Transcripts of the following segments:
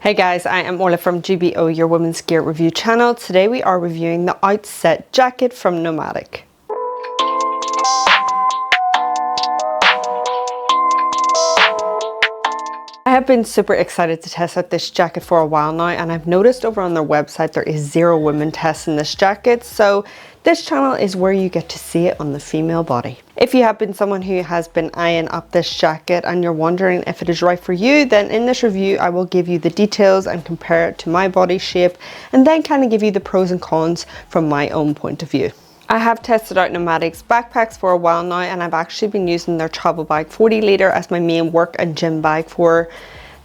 Hey guys, I am Orla from GBO, your women's gear review channel. Today we are reviewing the OUTSET jacket from Nomatic. I have been super excited to test out this jacket for a while now, and I've noticed over on their website there is 0 women testing this jacket, so this channel is where you get to see it on the female body. If you have been someone who has been eyeing up this jacket and you're wondering if it is right for you, then in this review I will give you the details and compare it to my body shape, and then kind of give you the pros and cons from my own point of view. I have tested out Nomatic's backpacks for a while now, and I've actually been using their travel bag 40 litre as my main work and gym bag for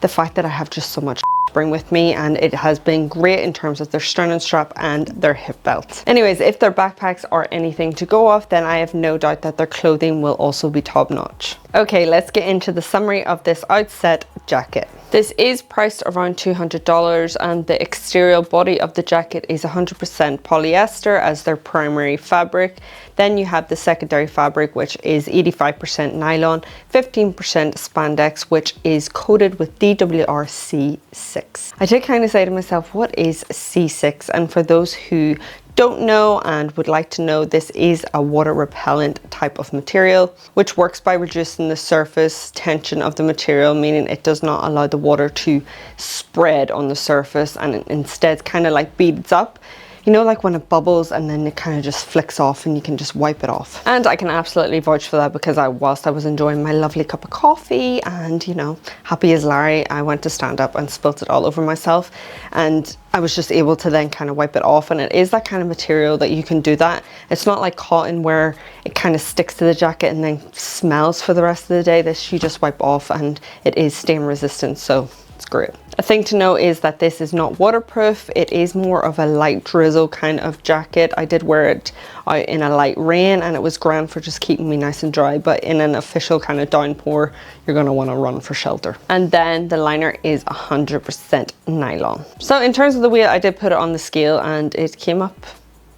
the fact that I have just so much to bring with me, and it has been great in terms of their sternum strap and their hip belt. Anyways, if their backpacks are anything to go off, then I have no doubt that their clothing will also be top notch. Okay, let's get into the summary of this OUTSET jacket. This is priced around $200, and the exterior body of the jacket is 100% polyester as their primary fabric. Then you have the secondary fabric, which is 85% nylon, 15% spandex, which is coated with DWR C6. I did kind of say to myself, what is C6? And for those who don't know and would like to know, this is a water repellent type of material which works by reducing the surface tension of the material, meaning it does not allow the water to spread on the surface, and it instead kind of like beads up. You know, like when it bubbles and then it kind of just flicks off and you can just wipe it off. And I can absolutely vouch for that, because whilst I was enjoying my lovely cup of coffee and, you know, happy as Larry, I went to stand up and spilt it all over myself, and I was just able to then kind of wipe it off. And it is that kind of material that you can do that. It's not like cotton where it kind of sticks to the jacket and then smells for the rest of the day. This you just wipe off, and it is stain resistant, so it's great. A thing to know is that this is not waterproof. It is more of a light drizzle kind of jacket. I did wear it out in a light rain, and it was grand for just keeping me nice and dry, but in an official kind of downpour, you're going to want to run for shelter. And then the liner is 100% nylon. So in terms of the weight, I did put it on the scale and it came up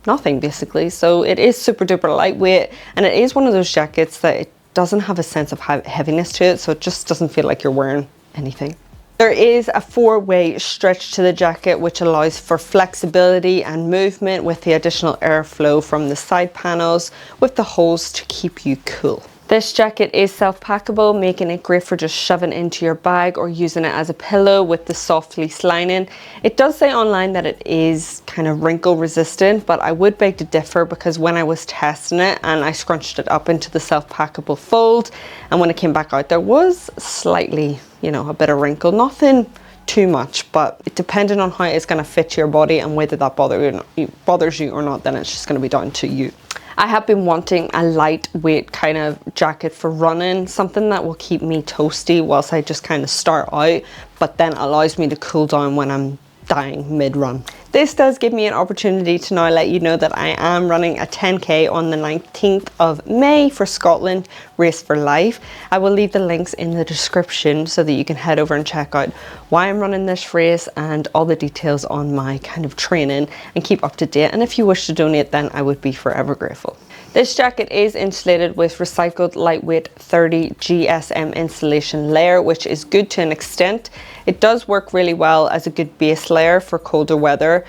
nothing basically. So it is super duper lightweight, and it is one of those jackets that it doesn't have a sense of heaviness to it, so it just doesn't feel like you're wearing anything. There is a 4-way stretch to the jacket, which allows for flexibility and movement with the additional airflow from the side panels with the holes to keep you cool. This jacket is self-packable, making it great for just shoving into your bag or using it as a pillow with the soft fleece lining. It does say online that it is kind of wrinkle resistant, but I would beg to differ, because when I was testing it and I scrunched it up into the self-packable fold, and when it came back out, there was slightly, you know, a bit of wrinkle. Nothing too much, but depending on how it's going to fit your body and whether that bothers you or not, then it's just going to be down to you. I have been wanting a lightweight kind of jacket for running, something that will keep me toasty whilst I just kind of start out, but then allows me to cool down when I'm dying mid-run. This does give me an opportunity to now let you know that I am running a 10k on the 19th of May for Scotland, Race for Life. I will leave the links in the description so that you can head over and check out why I'm running this race and all the details on my kind of training, and keep up to date. And if you wish to donate, then I would be forever grateful. This jacket is insulated with recycled lightweight 30 GSM insulation layer, which is good to an extent. It does work really well as a good base layer for colder weather,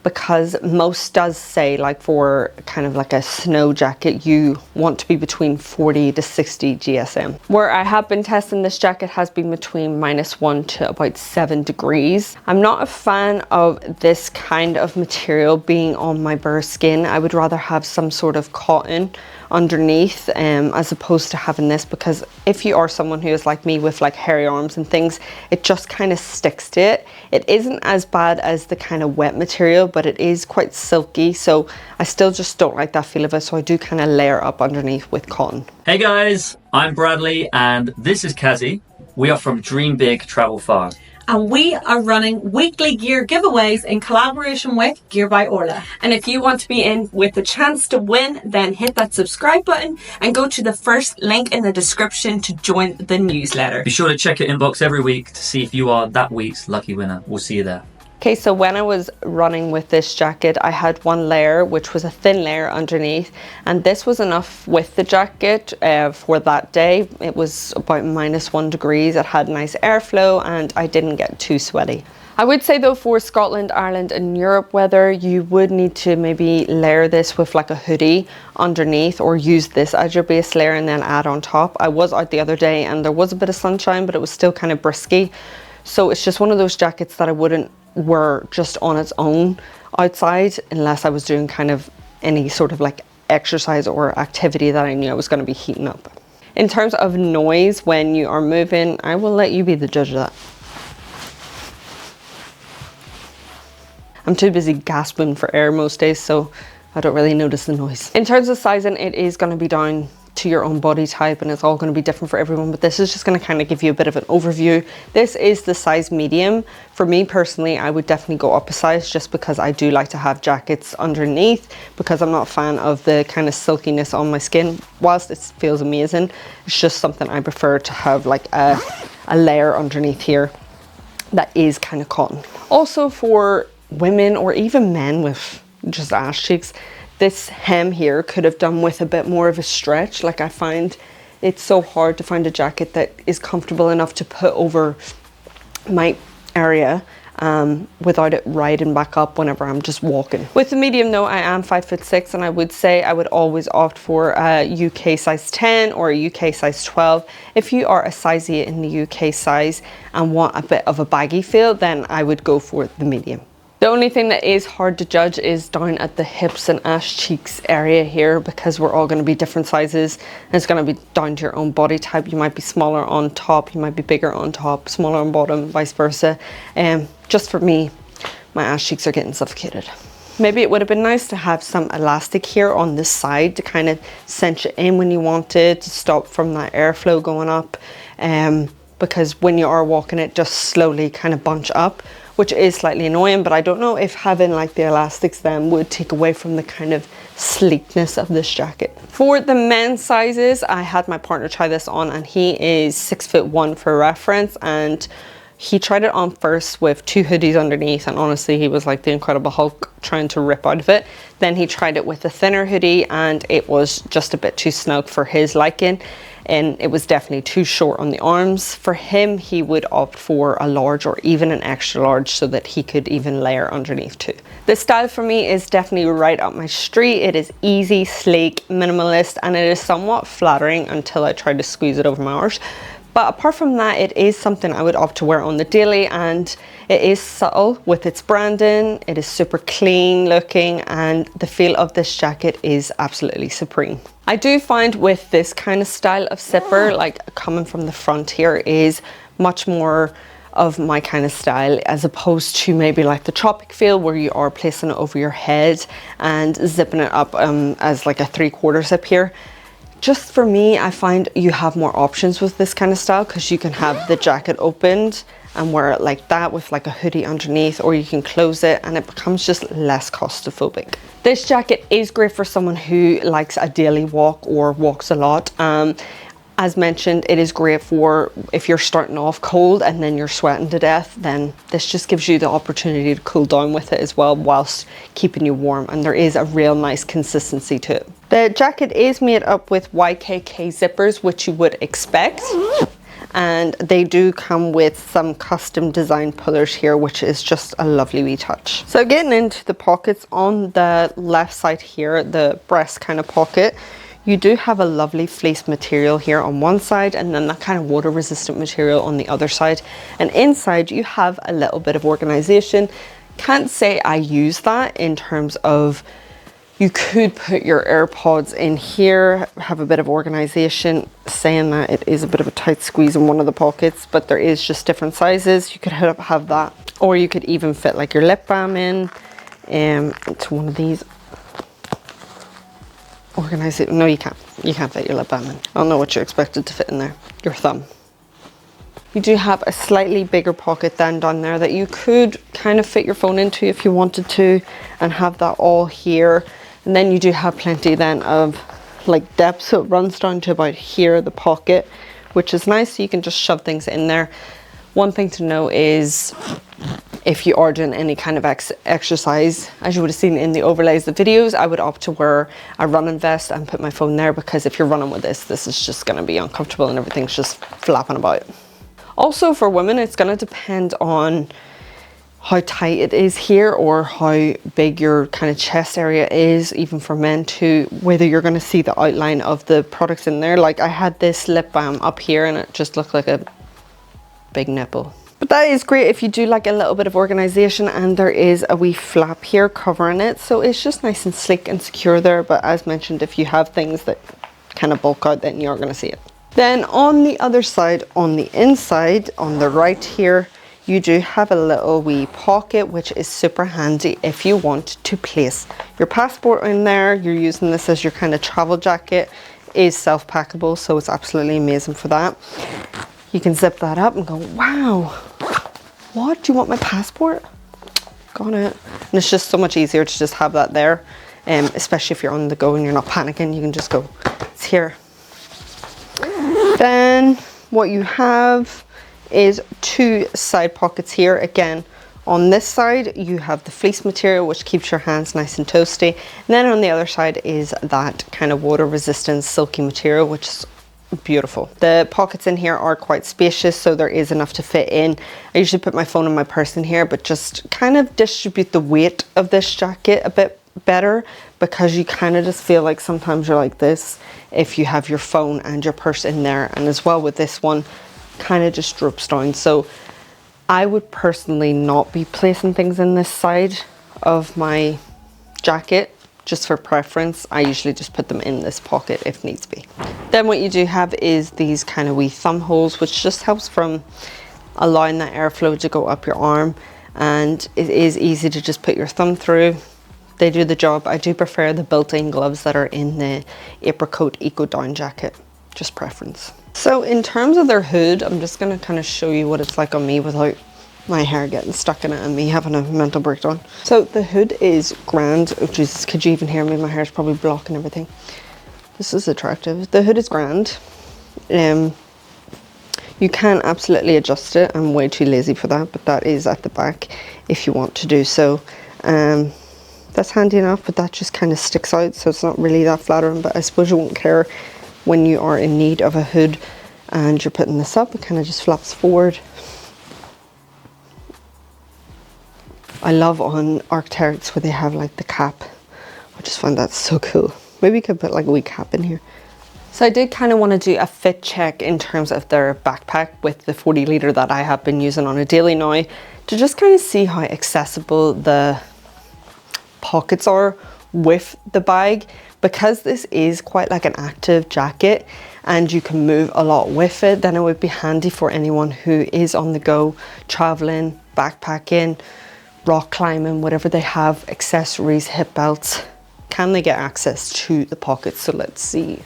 because most does say, like, for kind of like a snow jacket, you want to be between 40 to 60 GSM. Where I have been testing this jacket has been between -1 to about 7 degrees. I'm not a fan of this kind of material being on my bare skin. I would rather have some sort of cotton underneath as opposed to having this, because if you are someone who is like me with like hairy arms and things, it just kind of sticks to it. It isn't as bad as the kind of wet material, but it is quite silky, so I still just don't like that feel of it, so I do kind of layer up underneath with cotton. Hey guys, I'm Bradley and this is Kazzy. We are from Dream Big Travel Far, and we are running weekly gear giveaways in collaboration with Gear by Orla. And if you want to be in with a chance to win, then hit that subscribe button and go to the first link in the description to join the newsletter. Be sure to check your inbox every week to see if you are that week's lucky winner. We'll see you there. Okay, so when I was running with this jacket, I had one layer, which was a thin layer underneath, and this was enough with the jacket for that day. It was about -1 degrees. It had nice airflow and I didn't get too sweaty. I would say though, for Scotland, Ireland and Europe weather, you would need to maybe layer this with like a hoodie underneath, or use this as your base layer and then add on top. I was out the other day and there was a bit of sunshine, but it was still kind of brisky. So it's just one of those jackets that I wouldn't wear just on its own outside unless I was doing kind of any sort of like exercise or activity that I knew I was going to be heating up. In terms of noise when you are moving, I will let you be the judge of that. I'm too busy gasping for air most days, so I don't really notice the noise. In terms of sizing, it is going to be down to your own body type and it's all going to be different for everyone, but this is just going to kind of give you a bit of an overview. This is the size medium. For me personally, I would definitely go up a size just because I do like to have jackets underneath, because I'm not a fan of the kind of silkiness on my skin. Whilst it feels amazing, it's just something I prefer to have like a layer underneath here that is kind of cotton. Also for women or even men with just ass cheeks, this hem here could have done with a bit more of a stretch. Like I find it's so hard to find a jacket that is comfortable enough to put over my area without it riding back up whenever I'm just walking. With the medium though, I am 5'6", and I would say I would always opt for a UK size 10 or a UK size 12. If you are a size 8 in the UK size and want a bit of a baggy feel, then I would go for the medium. The only thing that is hard to judge is down at the hips and ass cheeks area here, because we're all going to be different sizes and it's going to be down to your own body type. You might be smaller on top, you might be bigger on top, smaller on bottom, vice versa. Just for me, my ass cheeks are getting suffocated. Maybe it would have been nice to have some elastic here on this side to kind of cinch it in when you wanted, to stop from that airflow going up. Because when you are walking, it just slowly kind of bunch up, which is slightly annoying, but I don't know if having like the elastics then would take away from the kind of sleekness of this jacket. For the men's sizes, I had my partner try this on and he is 6'1" for reference, and he tried it on first with 2 hoodies underneath, and honestly he was like the Incredible Hulk trying to rip out of it. Then he tried it with a thinner hoodie and it was just a bit too snug for his liking, and it was definitely too short on the arms. For him, he would opt for a large or even an extra large so that he could even layer underneath too. This style for me is definitely right up my street. It is easy, sleek, minimalist, and it is somewhat flattering until I try to squeeze it over my arse. But apart from that, it is something I would opt to wear on the daily, and it is subtle with its branding. It is super clean looking, and the feel of this jacket is absolutely supreme. I do find with this kind of style of zipper, like coming from the front here, is much more of my kind of style, as opposed to maybe like the tropic feel where you are placing it over your head and zipping it up as like a 3/4 zip here. Just for me, I find you have more options with this kind of style, because you can have the jacket opened and wear it like that with like a hoodie underneath, or you can close it and it becomes just less claustrophobic. This jacket is great for someone who likes a daily walk or walks a lot. As mentioned, it is great for if you're starting off cold and then you're sweating to death, then this just gives you the opportunity to cool down with it as well whilst keeping you warm, and there is a real nice consistency to it. The jacket is made up with YKK zippers, which you would expect, and they do come with some custom design pullers here, which is just a lovely wee touch. So getting into the pockets, on the left side here, the breast kind of pocket, you do have a lovely fleece material here on one side, and then that kind of water resistant material on the other side. And inside you have a little bit of organization. Can't say I use that in terms of, you could put your AirPods in here, have a bit of organization. Saying that, it is a bit of a tight squeeze in one of the pockets, but there is just different sizes. You could have that, or you could even fit like your lip balm in into one of these. Organize it. No, you can't. You can't fit your lip balm in. I don't know what you're expected to fit in there. Your thumb. You do have a slightly bigger pocket then down there that you could kind of fit your phone into if you wanted to, and have that all here. And then you do have plenty then of like depth, so it runs down to about here, the pocket, which is nice, so you can just shove things in there. One thing to know is, if you are doing any kind of exercise, as you would have seen in the overlays of the videos, I would opt to wear a running vest and put my phone there, because if you're running with this is just going to be uncomfortable and everything's just flapping about. Also for women, it's going to depend on how tight it is here or how big your kind of chest area is, even for men, to whether you're going to see the outline of the products in there. Like I had this lip balm up here and it just looked like a big nipple. But that is great if you do like a little bit of organization, and there is a wee flap here covering it, so it's just nice and sleek and secure there. But as mentioned, if you have things that kind of bulk out, then you're going to see it. Then on the other side, on the inside, on the right here, you do have a little wee pocket, which is super handy if you want to place your passport in there. You're using this as your kind of travel jacket. It is self-packable, so it's absolutely amazing for that. You can zip that up and go, wow, what, do you want my passport? Got it. And it's just so much easier to just have that there, especially if you're on the go and you're not panicking. You can just go, it's here. Then what you have is two side pockets here. Again, on this side you have the fleece material, which keeps your hands nice and toasty, and then on the other side is that kind of water resistant silky material, which is beautiful. The pockets in here are quite spacious, so there is enough to fit in. I usually put my phone in my purse in here, but just kind of distribute the weight of this jacket a bit better, because you kind of just feel like sometimes you're like this if you have your phone and your purse in there. And as well with this one, kind of just droops down. So I would personally not be placing things in this side of my jacket, just for preference. I usually just put them in this pocket if needs be. Then what you do have is these kind of wee thumb holes, which just helps from allowing that airflow to go up your arm, and it is easy to just put your thumb through. They do the job. I do prefer the built-in gloves that are in the Apricot Eco Down jacket, just preference. So in terms of their hood, I'm just going to kind of show you what it's like on me without my hair getting stuck in it and me having a mental breakdown. So the hood is grand. Oh Jesus, could you even hear me? My hair's probably blocking everything. This is attractive. The hood is grand. You can absolutely adjust it. I'm way too lazy for that, but that is at the back if you want to do so. That's handy enough, but that just kind of sticks out, so it's not really that flattering. But I suppose you won't care when you are in need of a hood and you're putting this up. It kind of just flaps forward. I love on Arc'teryx where they have like the cap. I just find that so cool. Maybe you could put like a wee cap in here. So I did kind of want to do a fit check in terms of their backpack with the 40 litre that I have been using on a daily now, to just kind of see how accessible the pockets are with the bag, because this is quite like an active jacket and you can move a lot with it. Then it would be handy for anyone who is on the go, traveling, backpacking, rock climbing, whatever they have, accessories, hip belts. Can they get access to the pockets? So let's see.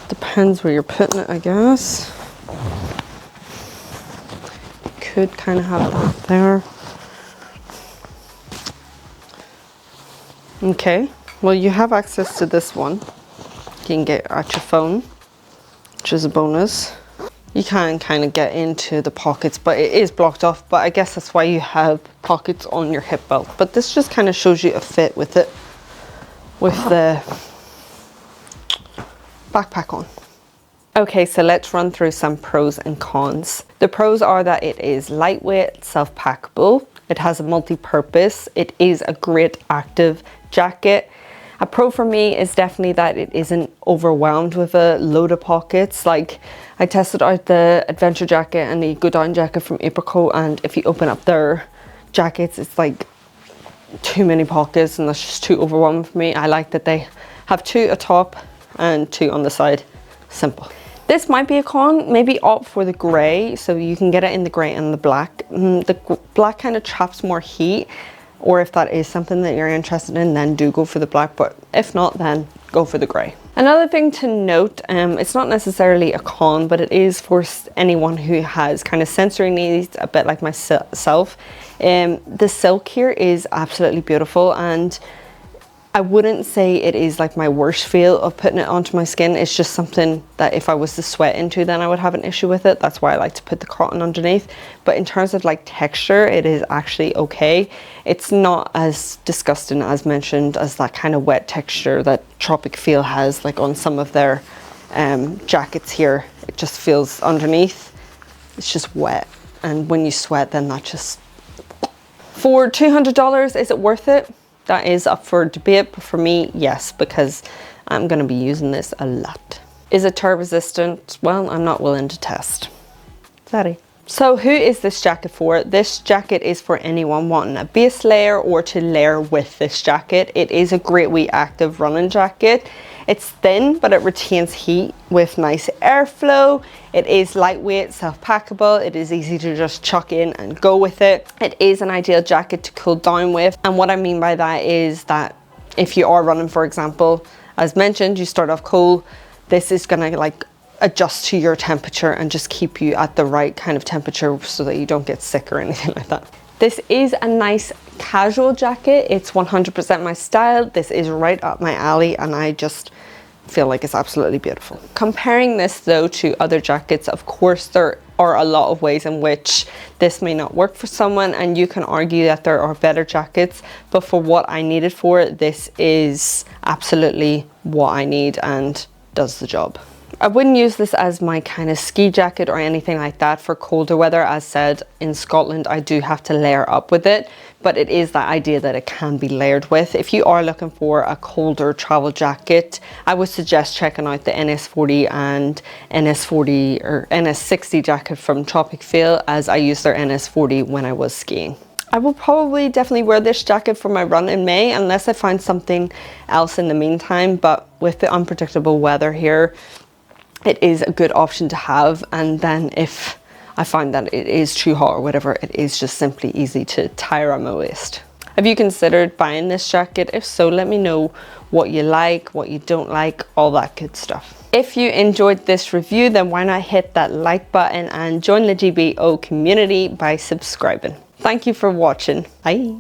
Depends where you're putting it, I guess. Could kind of have that there. Okay, well, you have access to this one. You can get at your phone, which is a bonus. You can kind of get into the pockets, but it is blocked off. But I guess that's why you have pockets on your hip belt. But this just kind of shows you a fit with it, with the backpack on. Okay, so let's run through some pros and cons. The pros are that it is lightweight, self-packable. It has a multi-purpose. It is a great active jacket. A pro for me is definitely that it isn't overwhelmed with a load of pockets. Like, I tested out the Adventure Jacket and the Go Down Jacket from Apricot, and if you open up their jackets, it's like too many pockets, and that's just too overwhelming for me. I like that they have two atop and two on the side. Simple. This might be a con. Maybe opt for the grey, so you can get it in the grey and the black. The black kind of traps more heat, or if that is something that you're interested in, then do go for the black, but if not, then go for the grey. Another thing to note, it's not necessarily a con, but it is for anyone who has kind of sensory needs, a bit like myself. The silk here is absolutely beautiful, and I wouldn't say it is like my worst feel of putting it onto my skin. It's just something that if I was to sweat into, then I would have an issue with it. That's why I like to put the cotton underneath. But in terms of like texture, it is actually okay. It's not as disgusting as mentioned as that kind of wet texture that Tropic Feel has, like on some of their jackets here. It just feels underneath, it's just wet. And when you sweat, then that just For $200, is it worth it? That is up for debate, but for me, yes, because I'm gonna be using this a lot. Is it tear resistant? Well, I'm not willing to test. Sorry. So who is this jacket for? This jacket is for anyone wanting a base layer or to layer with this jacket. It is a great wee active running jacket. It's thin, but it retains heat with nice airflow. It is lightweight, self-packable. It is easy to just chuck in and go with it. It is an ideal jacket to cool down with. And what I mean by that is that if you are running, for example, as mentioned, you start off cool, this is gonna like adjust to your temperature and just keep you at the right kind of temperature so that you don't get sick or anything like that. This is a nice casual jacket. It's 100% my style. This is right up my alley and I just feel like it's absolutely beautiful. Comparing this though to other jackets, of course there are a lot of ways in which this may not work for someone, and you can argue that there are better jackets, but for what I need it for, this is absolutely what I need and does the job. I wouldn't use this as my kind of ski jacket or anything like that for colder weather. As said, in Scotland I do have to layer up with it, but it is that idea that it can be layered with. If you are looking for a colder travel jacket, I would suggest checking out the NS40 and NS40 or NS60 jacket from Tropic Feel, as I used their NS40 when I was skiing. I will probably definitely wear this jacket for my run in May unless I find something else in the meantime, but with the unpredictable weather here, it is a good option to have. And then if I find that it is too hot or whatever, it is just simply easy to tie around my waist. Have you considered buying this jacket? If so, let me know what you like, what you don't like, all that good stuff. If you enjoyed this review, then why not hit that like button and join the GBO community by subscribing. Thank you for watching. Bye.